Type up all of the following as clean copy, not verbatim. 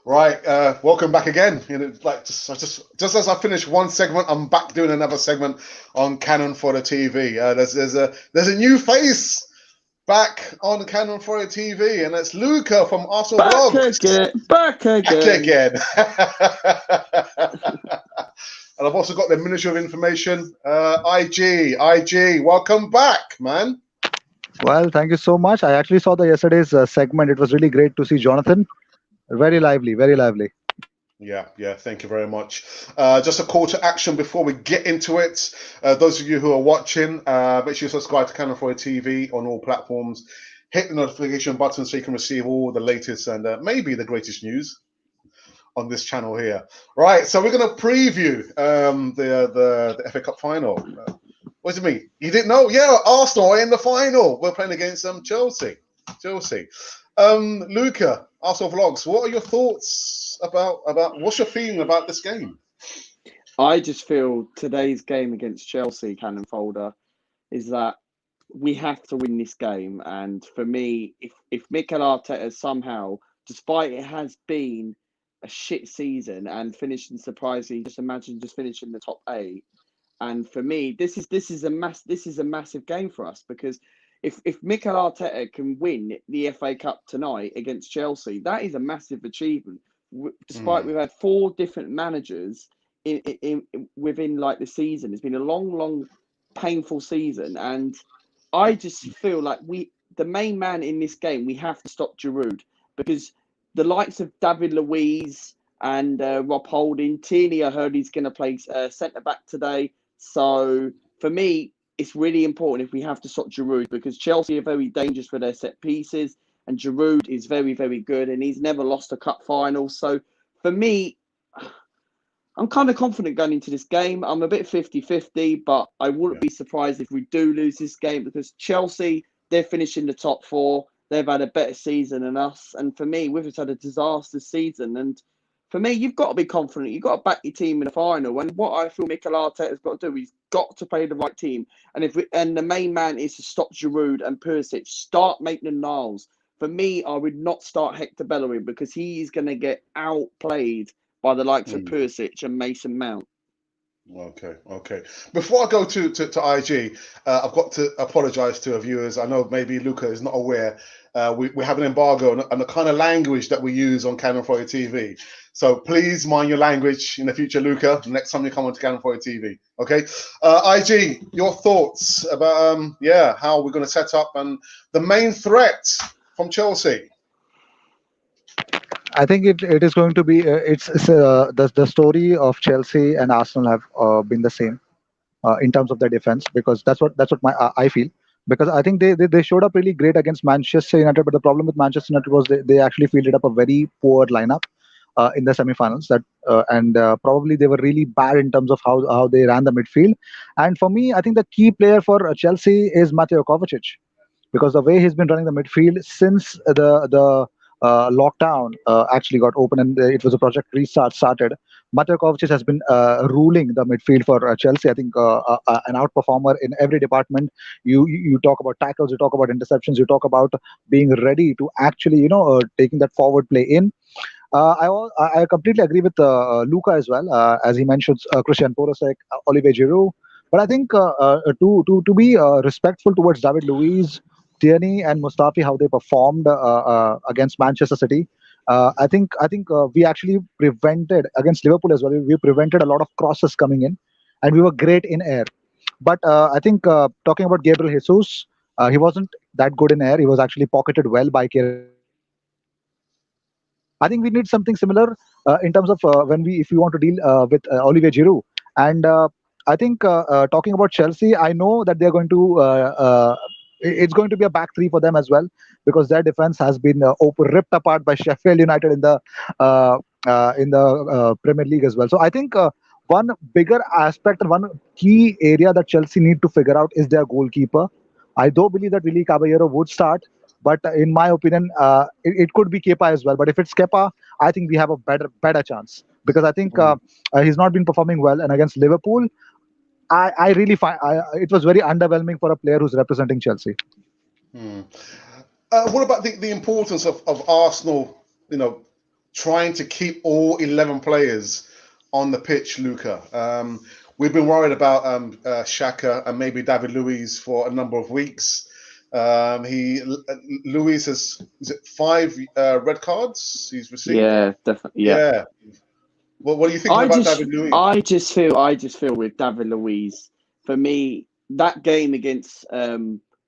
Right, welcome back again. Like just as I finished one segment, I'm back doing another segment on Canon for the TV. There's a new face back on Canon for the TV, and it's Luca from Arsenal Back Vlogs. again, back Back again. again. And I've also got the Ministry of Information, IG. Welcome back, man. Well, thank you so much. I actually saw the yesterday's segment. It was really great to see Jonathan. Very lively, very lively. Yeah. Thank you very much. Just a call to action before we get into it. Those of you who are watching, make sure you subscribe to Canon 4 TV on all platforms. Hit the notification button so you can receive all the latest and maybe the greatest news on this channel here. Right, so we're going to preview the FA Cup final. What does it mean? You didn't know? Yeah, Arsenal are in the final. We're playing against Chelsea. Luca, Arsenal Vlogs, what are your thoughts about what's your feeling about this game? I just feel today's game against Chelsea, Cannon Folder, is that we have to win this game. And for me, if Mikel Arteta somehow, despite it has been a shit season and finishing surprisingly, just imagine just finishing the top 8. And for me, this is a massive game for us, because if Mikel Arteta can win the FA Cup tonight against Chelsea, that is a massive achievement. Despite we've had 4 different managers within like the season, it's been a long, painful season, and I just feel like the main man in this game, we have to stop Giroud, because the likes of David Luiz and Rob Holding, Tierney, I heard he's going to play centre back today. So for me, it's really important if we have to stop Giroud, because Chelsea are very dangerous with their set pieces, and Giroud is very, very good, and he's never lost a cup final. So for me, I'm kind of confident going into this game. I'm a bit 50-50, but I wouldn't be surprised if we do lose this game, because Chelsea, they're finishing the top 4. They've had a better season than us. And for me, we've just had a disastrous season. And for me, you've got to be confident. You've got to back your team in the final. And what I feel Mikel Arteta's got to do, he's got to play the right team. And the main man is to stop Giroud and Perisic. Start Maitland-Niles. For me, I would not start Hector Bellerin, because he's going to get outplayed by the likes of Perisic and Mason Mount. Okay. Before I go to IG, I've got to apologise to our viewers. I know maybe Luca is not aware. We have an embargo on the kind of language that we use on Canon 4 TV. So please mind your language in the future, Luca, next time you come on to Canon 4 TV. Okay? IG, your thoughts about how we're going to set up and the main threat from Chelsea? I think it is going to be the story of Chelsea and Arsenal have been the same in terms of their defense, because that's what I feel. Because I think they showed up really great against Manchester United, but the problem with Manchester United was they actually fielded up a very poor lineup in the semi-finals. And probably they were really bad in terms of how they ran the midfield. And for me, I think the key player for Chelsea is Mateo Kovacic, because the way he's been running the midfield since the lockdown actually got open, and it was a project restart started. Mateo Kovacic has been ruling the midfield for Chelsea. I think an outperformer in every department. You talk about tackles, you talk about interceptions, you talk about being ready to actually taking that forward play in. I completely agree with Luca as well, as he mentions Christian Pulisic, Olivier Giroud. But I think to be respectful towards David Luiz, Tierney, and Mustafi, how they performed against Manchester City. I think we actually prevented against Liverpool as well. We prevented a lot of crosses coming in, and we were great in air. But I think talking about Gabriel Jesus, he wasn't that good in air. He was actually pocketed well by Kieran Trippier. I think we need something similar in terms of if we want to deal with Olivier Giroud. And I think talking about Chelsea, I know that they're going to. It's going to be a back 3 for them as well, because their defense has been ripped apart by Sheffield United in the Premier League as well. So I think one bigger aspect and one key area that Chelsea need to figure out is their goalkeeper. I do believe that Willy Caballero would start, but in my opinion, it could be Kepa as well. But if it's Kepa, I think we have a better chance, because I think he's not been performing well, and against Liverpool, I really find it was very underwhelming for a player who's representing Chelsea. What about the importance of Arsenal, trying to keep all 11 players on the pitch, Luca. We've been worried about Xhaka and maybe David Luiz for a number of weeks. Luiz has, is it 5 red cards he's received? Yeah, definitely. Yeah. What are you thinking about David Luiz? I just feel with David Luiz, for me, that game against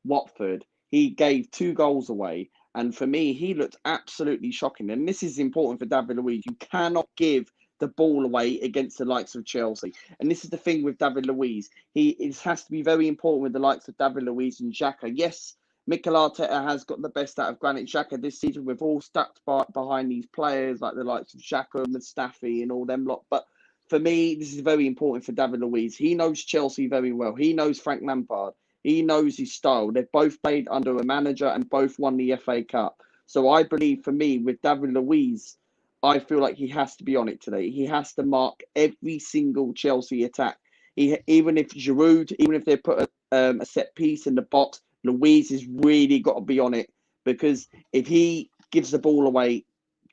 Watford, he gave 2 goals away. And for me, he looked absolutely shocking. And this is important for David Luiz. You cannot give the ball away against the likes of Chelsea. And this is the thing with David Luiz. It has to be very important with the likes of David Luiz and Xhaka. Yes, Mikel Arteta has got the best out of Granit Xhaka this season. We've all stuck behind these players like the likes of Xhaka, Mustafi and all them lot. But for me, this is very important for David Luiz. He knows Chelsea very well. He knows Frank Lampard. He knows his style. They've both played under a manager and both won the FA Cup. So I believe, for me, with David Luiz, I feel like he has to be on it today. He has to mark every single Chelsea attack. Even if Giroud, even if they put a set piece in the box, Luiz has really got to be on it, because if he gives the ball away,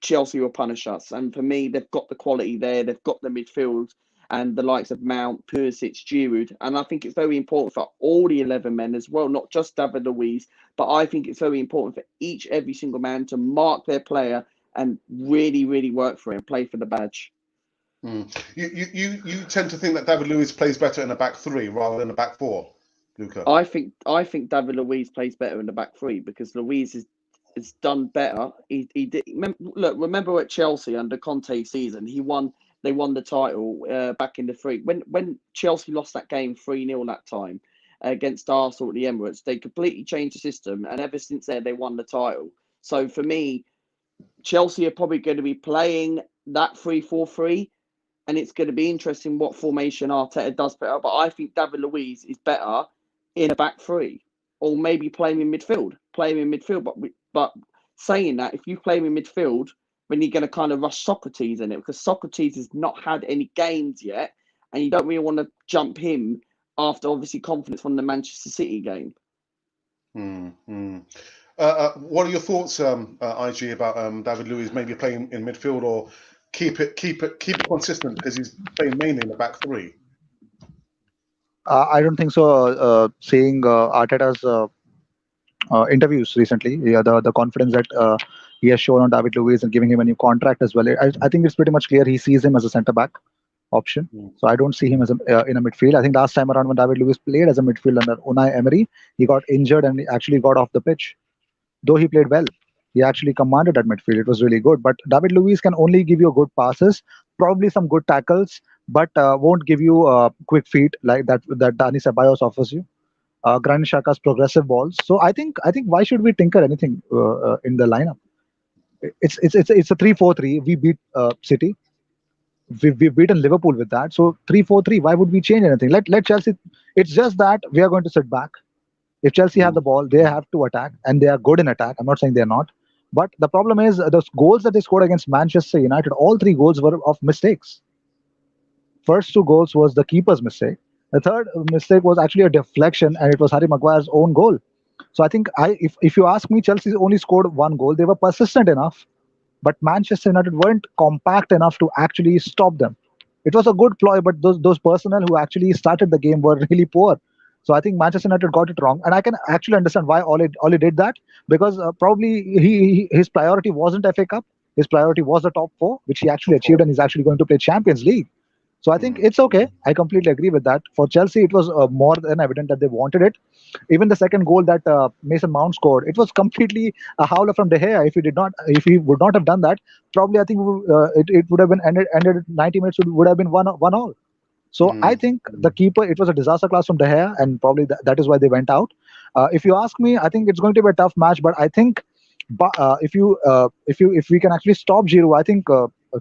Chelsea will punish us. And for me, they've got the quality there. They've got the midfield and the likes of Mount, Pulisic, Giroud. And I think it's very important for all the 11 men as well, not just David Luiz, but I think it's very important for every single man to mark their player and really, really work for him, play for the badge. You tend to think that David Luiz plays better in a back 3 rather than a back 4, Luca? I think David Luiz plays better in the back 3 because Luiz has done better. He did. Look, remember at Chelsea under Conte's season, they won the title back in the 3. When Chelsea lost that game 3-0 that time against Arsenal at the Emirates, they completely changed the system, and ever since then they won the title. So for me, Chelsea are probably going to be playing that 3-4-3, and it's going to be interesting what formation Arteta does put out. But I think David Luiz is better in a back 3, or maybe playing in midfield. But saying that, if you play him in midfield, then you're going to kind of rush Socrates in it, because Socrates has not had any games yet, and you don't really want to jump him after obviously confidence from the Manchester City game. What are your thoughts, IG, about David Luiz maybe playing in midfield, or keep it consistent because he's playing mainly in the back 3? I don't think so. Seeing Arteta's interviews recently, the confidence that he has shown on David Luiz and giving him a new contract as well, I think it's pretty much clear he sees him as a centre back option. So I don't see him as in a midfield. I think last time around when David Luiz played as a midfield under Unai Emery, he got injured and he actually got off the pitch. Though he played well, he actually commanded that midfield. It was really good. But David Luiz can only give you good passes, probably some good tackles, but won't give you quick feet like that Dani Ceballos offers you. Granit Xhaka's progressive balls. So I think why should we tinker anything in the lineup? It's a 3-4-3. We beat City. We've beaten Liverpool with that. So 3-4-3. Why would we change anything? Let Chelsea. It's just that we are going to sit back. If Chelsea have the ball, they have to attack, and they are good in attack. I'm not saying they're not. But the problem is those goals that they scored against Manchester United, all 3 goals were of mistakes. First 2 goals was the keeper's mistake. The third mistake was actually a deflection, and it was Harry Maguire's own goal. So I think if you ask me, Chelsea only scored 1 goal. They were persistent enough, but Manchester United weren't compact enough to actually stop them. It was a good ploy, but those personnel who actually started the game were really poor. So I think Manchester United got it wrong, and I can actually understand why Ole did that, because probably his priority wasn't FA Cup. His priority was the top 4, which he actually achieved, and he's actually going to play Champions League. So I think it's okay. I completely agree with that. For Chelsea, it was more than evident that they wanted it. Even the second goal that Mason Mount scored, it was completely a howler from De Gea. If he would not have done that, probably I think it would have been ended 90 minutes would have been 1-1. So I think the keeper, it was a disaster class from De Gea, and probably that is why they went out. If you ask me, I think it's going to be a tough match, but I think if we can actually stop Giroud, I think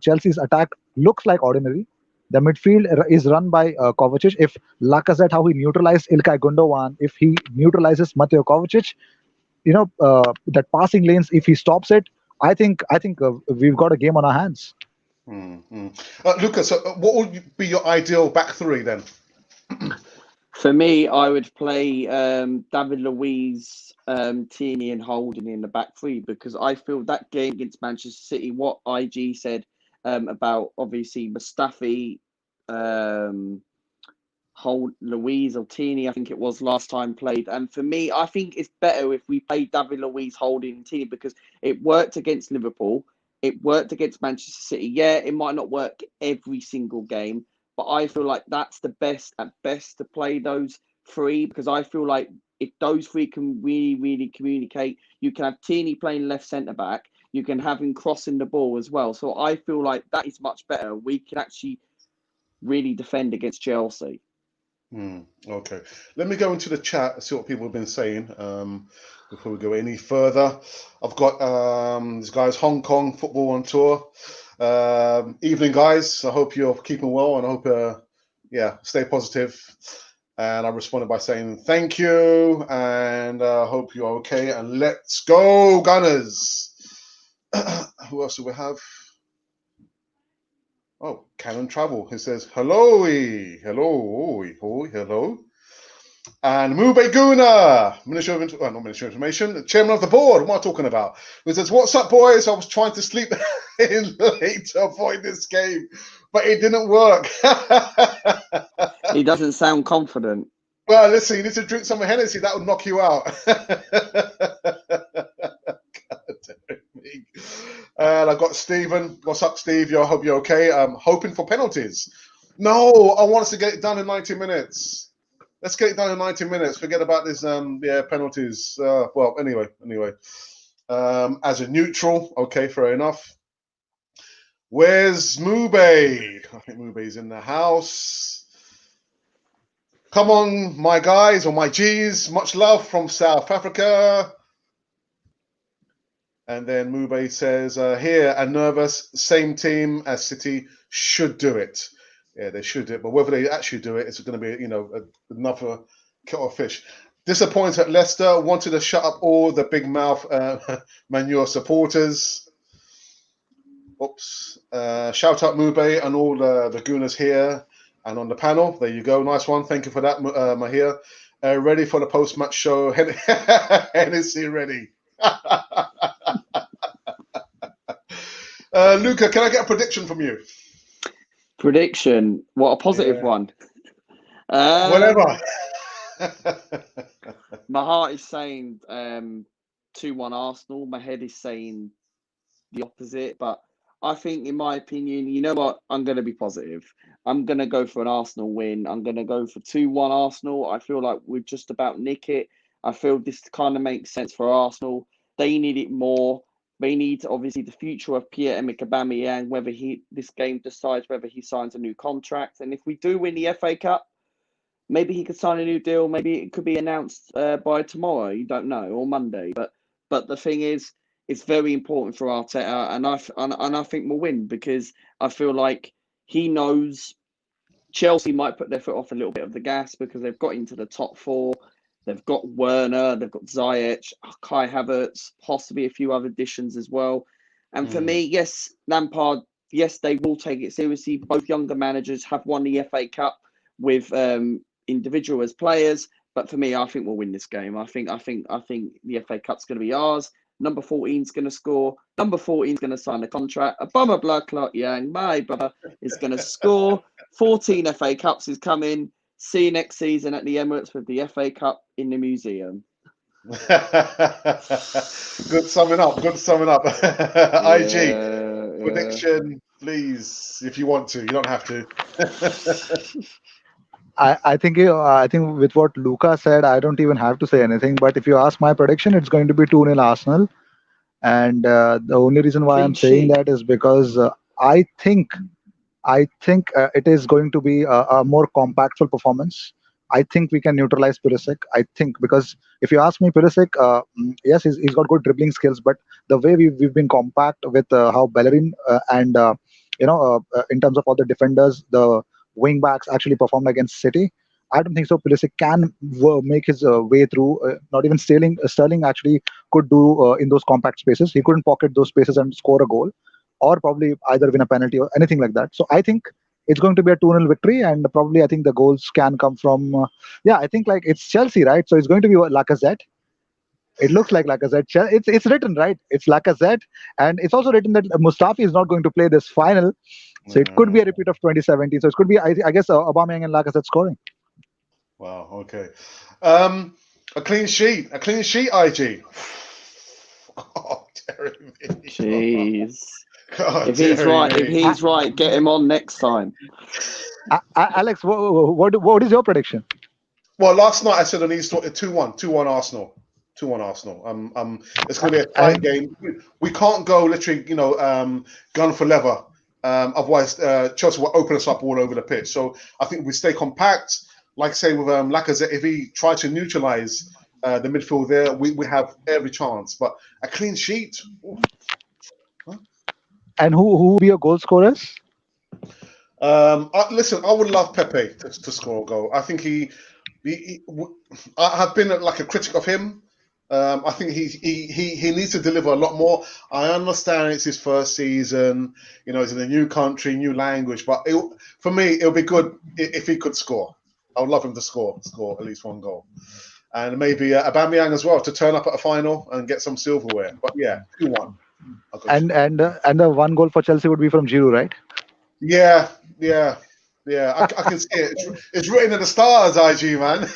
Chelsea's attack looks like ordinary. The midfield is run by Kovacic. If Lacazette, how he neutralized Ilkay Gundogan, if he neutralizes Mateo Kovacic, that passing lanes, if he stops it, I think we've got a game on our hands. Lucas, so what would be your ideal back 3 then? For me, I would play David Luiz, Tierney, and Holding in the back three because I feel that game against Manchester City, what IG said about obviously Mustafi, Luiz or Tierney, I think it was last time played. And for me, I think it's better if we play David Luiz, Holding, and Tierney because it worked against Liverpool. It worked against Manchester City. Yeah, it might not work every single game, but I feel like that's the best at best to play those three because I feel like if those three can really, really communicate, you can have Tierney playing left centre back, you can have him crossing the ball as well. So I feel like that is much better. We can actually really defend against Chelsea. Okay, let me go into the chat and see what people have been saying before we go any further. I've got these guys, Hong Kong football on tour. Evening, guys. I hope you're keeping well and I hope, stay positive. And I responded by saying thank you and hope you're okay. And let's go, Gunners. Who else do we have? Oh, Canon Travel, who says, hello. And Mube Guna, Minister of Information, the chairman of the board, what am I talking about? Who says, what's up, boys? I was trying to sleep in late to avoid this game, but it didn't work. He doesn't sound confident. Well, listen, you need to drink some Hennessy, that would knock you out. And I've got Stephen. What's up, Steve? I hope you're okay. I'm hoping for penalties. No, I want us to get it done in 90 minutes. Let's get it done in 90 minutes. Forget about this, penalties. Well, anyway. As a neutral, okay, fair enough. Where's Mube? I think Mube's in the house. Come on, my guys or my G's. Much love from South Africa. And then Mube says, here, and nervous, same team as City should do it. Yeah, they should do it. But whether they actually do it, it's going to be, another kettle of fish. Disappointed at Leicester. Wanted to shut up all the big mouth Manure supporters. Oops. Shout out Mube and all the Gooners here and on the panel. There you go. Nice one. Thank you for that, Mahir. Ready for the post-match show. Hennessy ready. Luca, can I get a prediction from you? Prediction? What a positive one. Whatever. My heart is saying 2-1 Arsenal. My head is saying the opposite. But I think, in my opinion, you know what? I'm going to be positive. I'm going to go for an Arsenal win. I'm going to go for 2-1 Arsenal. I feel like we've just about nick it. I feel this kind of makes sense for Arsenal. They need it more. They need, obviously, the future of Pierre-Emerick Aubameyang, whether this game decides whether he signs a new contract. And if we do win the FA Cup, maybe he could sign a new deal. Maybe it could be announced by tomorrow. You don't know, or Monday. But the thing is, it's very important for Arteta, and I think we'll win because I feel like he knows Chelsea might put their foot off a little bit of the gas because they've got into the top four. They've got Werner, they've got Ziyech, Kai Havertz, possibly a few other additions as well. And for me, yes, Lampard, yes, they will take it seriously. Both younger managers have won the FA Cup with individual as players. But for me, I think we'll win this game. I think the FA Cup's going to be ours. Number 14 is going to score. Number 14 is going to sign a contract. A bummer blood clot, Yang, my brother, is going to score. 14 FA Cups is coming. See you next season at the Emirates with the FA Cup in the museum. Good summing up. IG, prediction, please, if you want to. You don't have to. I think with what Luca said, I don't even have to say anything. But if you ask my prediction, it's going to be 2-0 Arsenal. And the only reason why I'm saying that is because I think it is going to be a more compactful performance. I think we can neutralize Pulisic. I think because if you ask me, Pulisic, yes, he's got good dribbling skills, but the way we've been compact with how Bellerin and in terms of all the defenders, the wing backs actually performed against City. I don't think so. Pulisic can make his way through. Not even Sterling actually could do in those compact spaces. He couldn't pocket those spaces and score a goal, or probably either win a penalty or anything like that. So I think it's going to be a 2-0 victory, and probably I think the goals can come from. I think like it's Chelsea, right? So it's going to be Lacazette. It looks like Lacazette. It's written right. It's Lacazette, and it's also written that Mustafi is not going to play this final, so it could be a repeat of 2017. So it could be, I guess, Aubameyang and Lacazette scoring. Wow. Okay. A clean sheet. IG. Oh, jeez. God, if he's right, get him on next time. Alex, what is your prediction? Well, last night I said on East 2-1 Arsenal. 2-1 Arsenal. It's going to be a tight game. We can't go literally, gun for leather. Otherwise, Chelsea will open us up all over the pitch. So I think we stay compact. Like say with Lacazette, if he tries to neutralise the midfield there, we have every chance. But a clean sheet. Huh? And who will be your goal scorers? Listen, I would love Pepe to score a goal. I think I have been like a critic of him. I think he needs to deliver a lot more. I understand it's his first season. He's in a new country, new language. But for me, it'll be good if he could score. I would love him to score at least one goal, and maybe Aubameyang as well to turn up at a final and get some silverware. But yeah, 2-1. And the one goal for Chelsea would be from Giroud, right? Yeah. I can see it. It's written in the stars, IG man.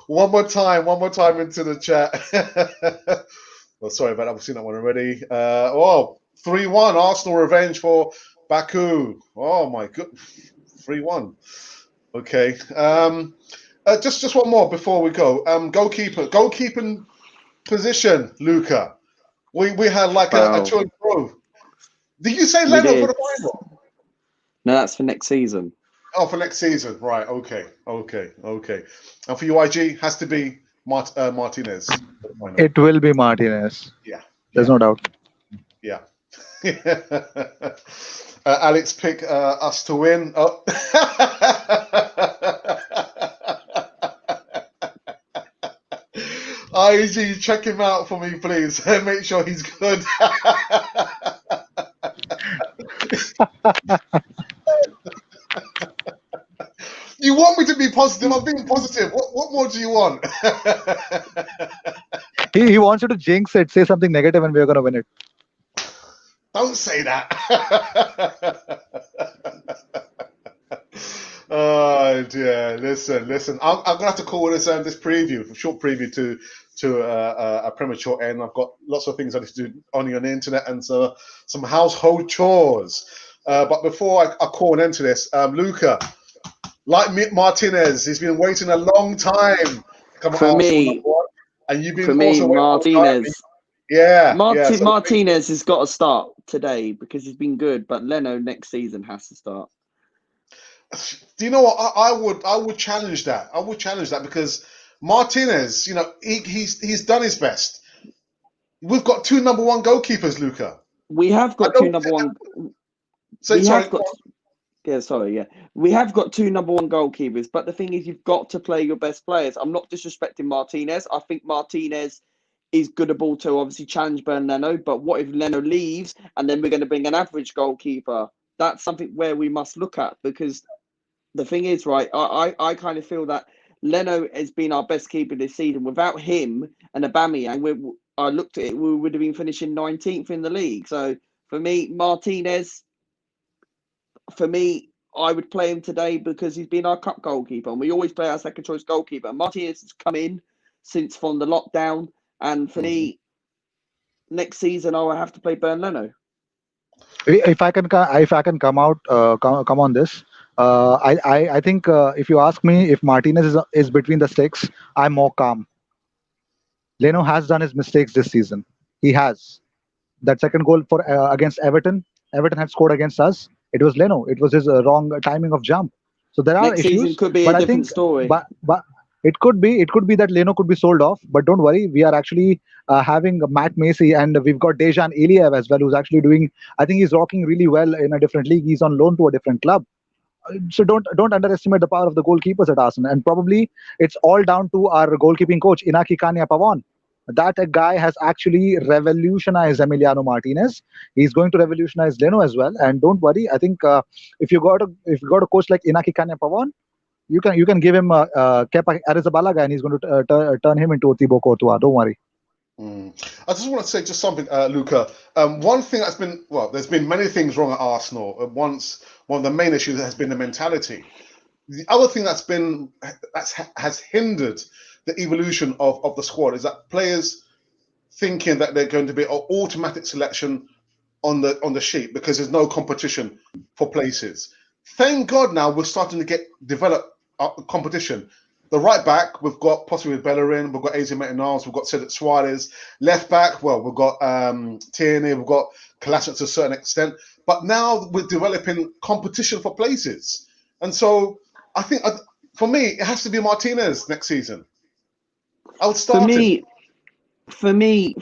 One more time into the chat. Well, sorry about that. We've seen that one already. 3-1 Arsenal revenge for Baku. Oh my god, 3-1. Okay. Just one more before we go. Goalkeeping position, Luca. We had like a to and fro. Did you say Leno for the final? No, that's for next season. Oh, for next season, right? Okay. And for you, IG, has to be Martinez. It will be Martinez. Yeah, there's no doubt. Yeah. Alex, pick us to win. Oh. IG, check him out for me, please. Make sure he's good. You want me to be positive? I'm being positive. What more do you want? He wants you to jinx it, say something negative, and we're going to win it. Don't say that. Oh dear! Listen. I'm gonna have to call this preview, a short preview to a premature end. I've got lots of things I need to do on the internet and some household chores. But before I call an end to this, Luca, like Martinez, he's been waiting a long time. For me, and you've been for me, Martinez. Yeah, Martinez has got to start today because he's been good, but Leno next season has to start. Do you know what? I would challenge that. I would challenge that because Martinez, he's done his best. We've got two number one goalkeepers, Luca. We have got two number one. We have got two number one goalkeepers, but the thing is, you've got to play your best players. I'm not disrespecting Martinez. I think Martinez is goodable to obviously challenge Leno, but what if Leno leaves and then we're going to bring an average goalkeeper? That's something where we must look at because the thing is, right, I kind of feel that Leno has been our best keeper this season. Without him and Aubameyang, I looked at it, we would have been finishing 19th in the league. So for me, Martinez, I would play him today because he's been our cup goalkeeper and we always play our second choice goalkeeper. Martinez has come in since from the lockdown, and for me, next season I will have to play Leno. If I can come on this, I think if you ask me if Martinez is between the sticks, I'm more calm. Leno has done his mistakes this season. He has. That second goal for against Everton. Everton had scored against us. It was Leno. It was his wrong timing of jump. So there are next issues. Season could be a different story. But it could be that Leno could be sold off. But don't worry, we are actually having Matt Macy and we've got Dejan Iliev as well, who's actually doing. I think he's rocking really well in a different league. He's on loan to a different club. So don't underestimate the power of the goalkeepers at Arsenal. And probably it's all down to our goalkeeping coach Inaki Kanya Pawan. that a guy has actually revolutionized Emiliano Martinez. He's going to revolutionize Leno as well. And don't worry, I think if you got a coach like Inaki Kanya Pawan, you can give him Kepa Arrizabalaga, and he's going to turn him into Thibaut Courtois. Don't worry. I just want to say just something, Luca. One thing that's been, well, there's been many things wrong at Arsenal. One of the main issues has been the mentality. The other thing has hindered the evolution of the squad is that players thinking that they're going to be an automatic selection on the sheet because there's no competition for places. Thank God now we're starting to develop competition. The right back, we've got possibly Bellerin, we've got EASYTALK, we've got Cedric Suarez. Left back, well, we've got Tierney, we've got Kolasinac to a certain extent. But now we're developing competition for places. And so I think, for me, it has to be Martinez next season. I would start him. For me,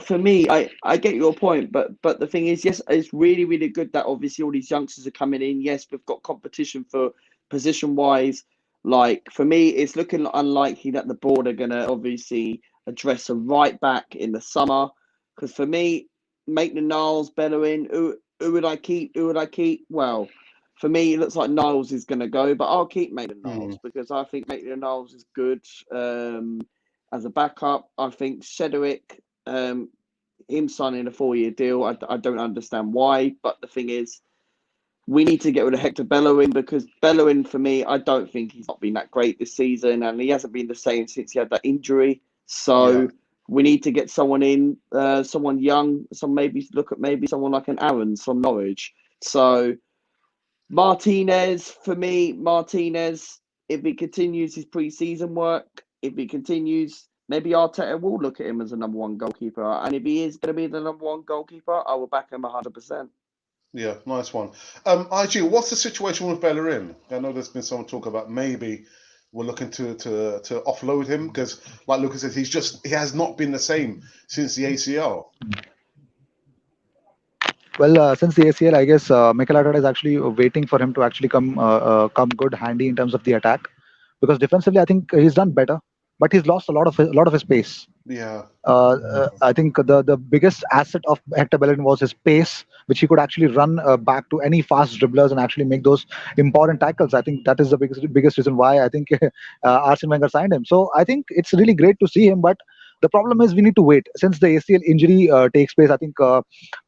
I get your point, but the thing is, yes, it's really, really good that obviously all these youngsters are coming in. Yes, we've got competition for position-wise. Like, for me, it's looking unlikely that the board are going to obviously address a right back in the summer. Because for me, Maitland-Niles, Bellerin, who would I keep? Well, for me, it looks like Niles is going to go, but I'll keep Maitland-Niles because I think Maitland-Niles is good as a backup. I think Cedric, him signing a 4-year deal, I don't understand why. But the thing is, we need to get rid of Hector Bellerin because Bellerin, for me, I don't think he's not been that great this season, and he hasn't been the same since he had that injury. So we need to get someone in, someone young. Maybe someone like an Aarons from Norwich. So Martinez, for me, if he continues his pre-season work, if he continues, maybe Arteta will look at him as a number one goalkeeper. And if he is going to be the number one goalkeeper, I will back him 100%. Yeah, nice one. IG, what's the situation with Bellerin? I know there's been some talk about maybe we're looking to offload him because, like Lucas said, he has not been the same since the ACL. Well, since the ACL, I guess Mikel Arteta is actually waiting for him to actually come good handy in terms of the attack, because defensively I think he's done better, but he's lost a lot of his pace. Yeah. I think the biggest asset of Hector Bellerin was his pace, which he could actually run back to any fast dribblers and actually make those important tackles. I think that is the biggest reason why I think Arsene Wenger signed him. So I think it's really great to see him, but the problem is we need to wait. Since the ACL injury takes place, I think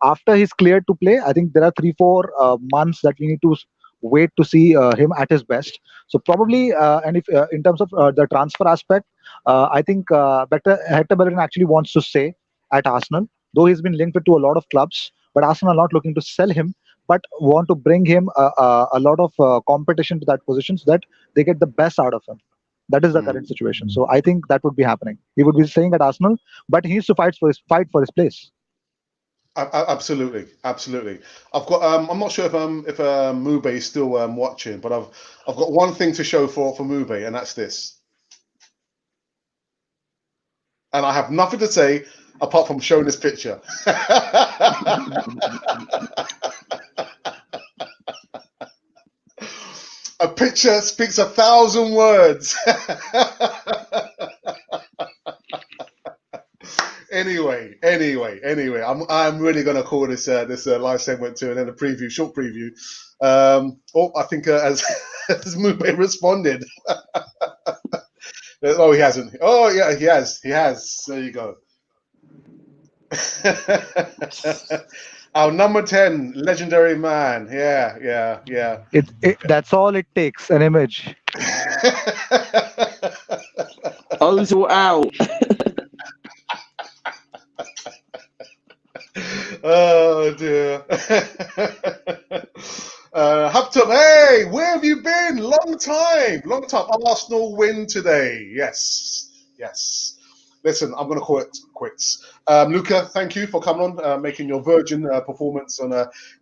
after he's cleared to play, I think there are 3-4 months that we need to wait to see him at his best. So probably, and if in terms of the transfer aspect, I think Hector Bellerin actually wants to stay at Arsenal, though he's been linked to a lot of clubs. But Arsenal are not looking to sell him, but want to bring him a lot of competition to that position so that they get the best out of him. That is the current situation. So I think that would be happening. He would be staying at Arsenal, but he needs to fight for his place. Absolutely. I've got. I'm not sure if Mube is still watching, but I've got one thing to show for Mube, and that's this. And I have nothing to say apart from showing this picture. A picture speaks 1,000 words. Anyway, I'm really gonna call this live segment to and then a short preview. I think as Mube responded. Oh, he hasn't. Oh, yeah, he has. There you go. Our number 10, legendary man. Yeah. That's all it takes, an image. Ozil out. Oh dear. Hector, hey, where have you been? Long time. Arsenal win today. Yes. Listen, I'm going to call it quits. Luca, thank you for coming on, making your virgin performance on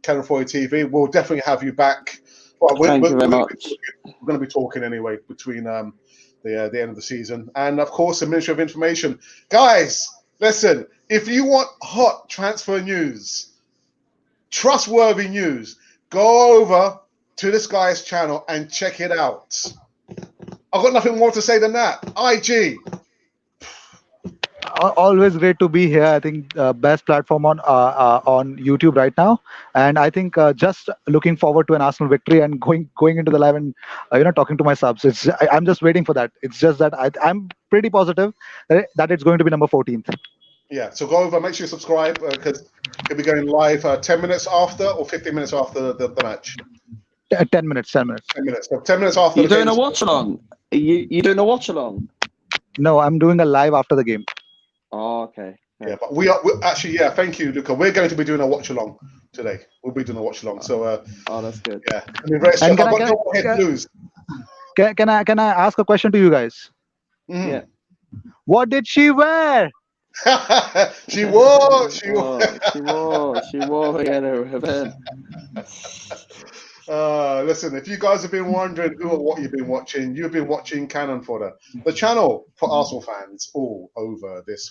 Cannon 40 TV. We'll definitely have you back. Well, Thank you very much. We're going to be talking anyway between the end of the season. And, of course, the Ministry of Information. Guys, listen, if you want hot transfer news, trustworthy news, go over to this guy's channel and check it out. I've got nothing more to say than that. IG. Always great to be here. I think best platform on YouTube right now, and I think just looking forward to an Arsenal victory and going into the live and talking to my subs. I'm just waiting for that. It's just that I'm pretty positive that it's going to be number 14th. Yeah, so go over, make sure you subscribe because he'll be going live 10 minutes after or 15 minutes after the match. 10 minutes. 10 minutes. 10 minutes. So 10 minutes after You the doing game. a watch along? You doing a watch along? No, I'm doing a live after the game. Oh, okay. Yeah, but we're actually, yeah, thank you, Luca. We're going to be doing a watch along today. We'll be doing a watch along. So, Oh, that's good. yeah. I mean, very And I've got no more head blues. can I ask a question to you guys? Mhm. Yeah. What did she wear? She wore. She wore yellow ribbon. Listen, if you guys have been wondering who or what you've been watching, you've been watching Cannon Fodder, the channel for Arsenal fans all over this